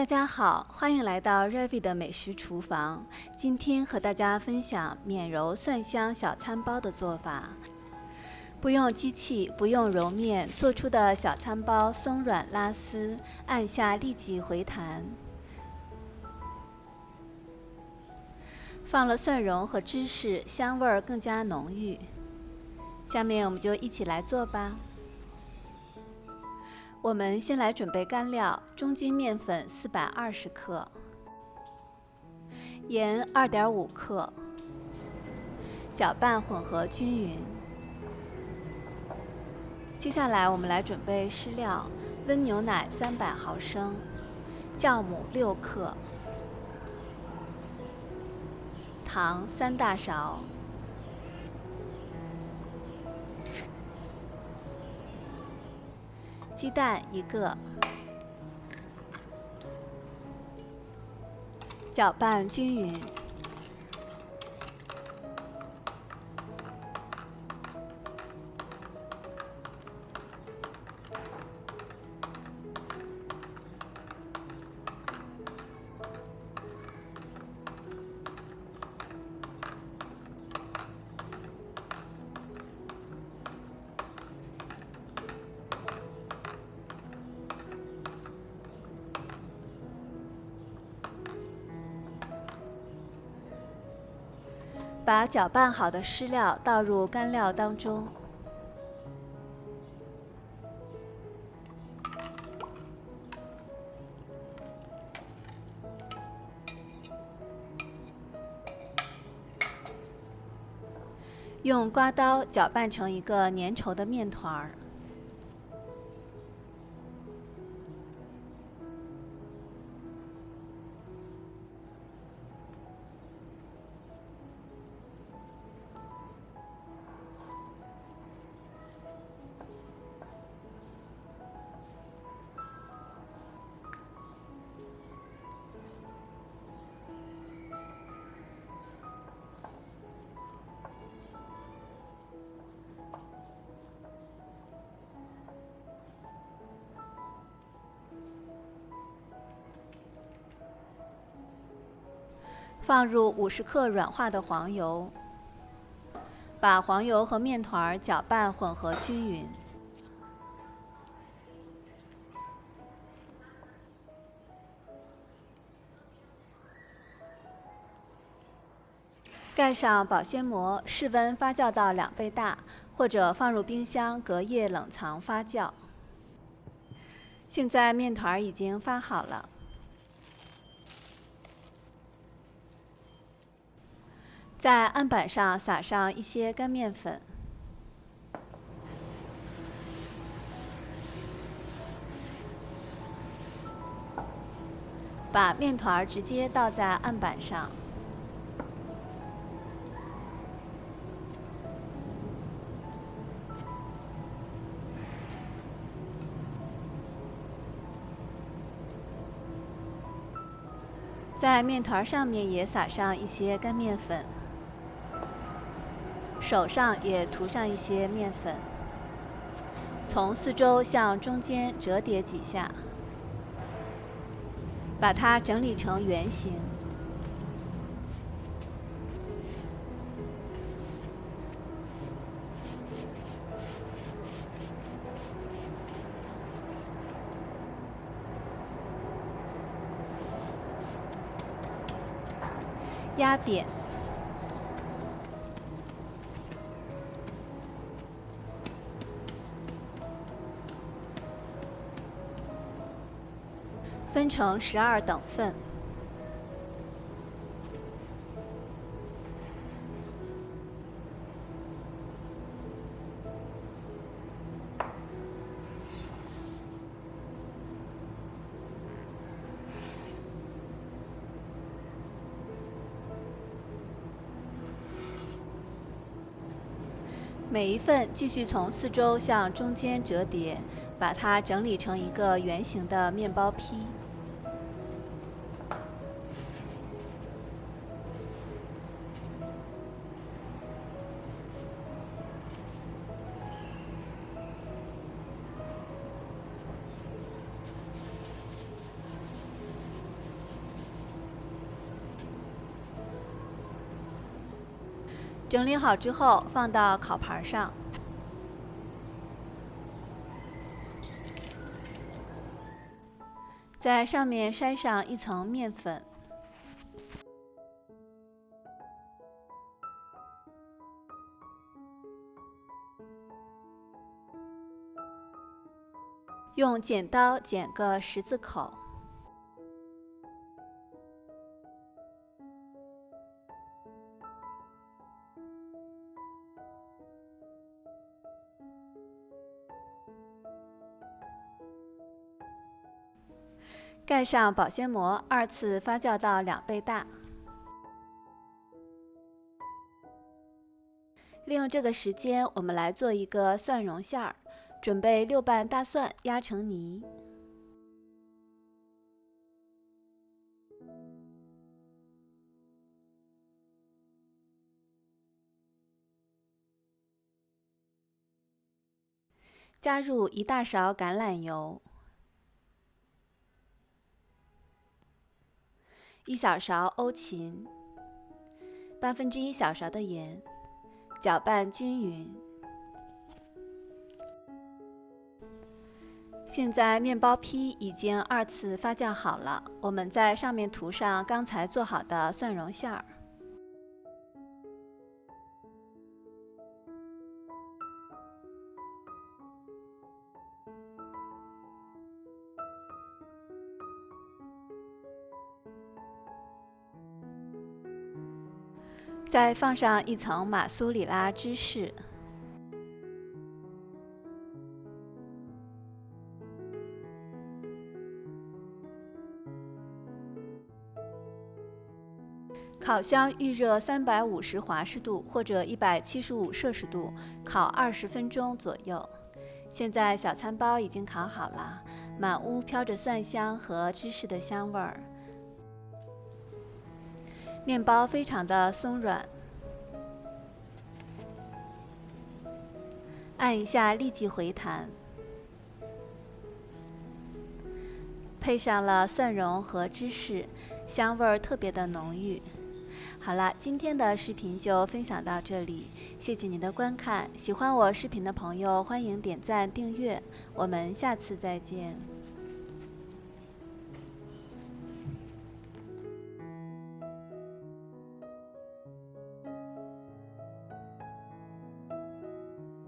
大家好，欢迎来到 Ravi 的美食厨房。今天和大家分享免揉蒜香小餐包的做法。不用机器，不用揉面，做出的小餐包松软拉丝，按下立即回弹。放了蒜蓉和芝士，香味儿更加浓郁。下面我们就一起来做吧。我们先来准备干料：中筋面粉420克，盐2.5克，搅拌混合均匀。接下来我们来准备湿料：温牛奶300毫升，酵母6克，糖3大勺。鸡蛋1个，搅拌均匀。把搅拌好的湿料倒入干料当中，用刮刀搅拌成一个粘稠的面团儿。放入50克软化的黄油，把黄油和面团搅拌混合均匀。盖上保鲜膜，室温发酵到2倍大，或者放入冰箱隔夜冷藏发酵。现在面团已经发好了。在案板上撒上一些干面粉，把面团直接倒在案板上，在面团上面也撒上一些干面粉。手上也涂上一些面粉，从四周向中间折叠几下，把它整理成圆形。压扁。分成12等份。每一份继续从四周向中间折叠，把它整理成一个圆形的面包坯。整理好之后，放到烤盘上，在上面筛上一层面粉，用剪刀剪个十字口。盖上保鲜膜，2次发酵到2倍大。利用这个时间，我们来做一个蒜蓉馅儿。准备6瓣大蒜，压成泥。加入1大勺橄榄油。1小勺欧芹，1/8小勺的盐，搅拌均匀。现在面包坯已经2次发酵好了，我们在上面涂上刚才做好的蒜蓉馅儿。再放上1层马苏里拉芝士，烤箱预热350华氏度或者175摄氏度，烤20分钟左右。现在小餐包已经烤好了，满屋飘着蒜香和芝士的香味儿。面包非常的松软，按一下立即回弹，配上了蒜蓉和芝士，香味儿特别的浓郁。好了，今天的视频就分享到这里，谢谢您的观看。喜欢我视频的朋友，欢迎点赞订阅，我们下次再见。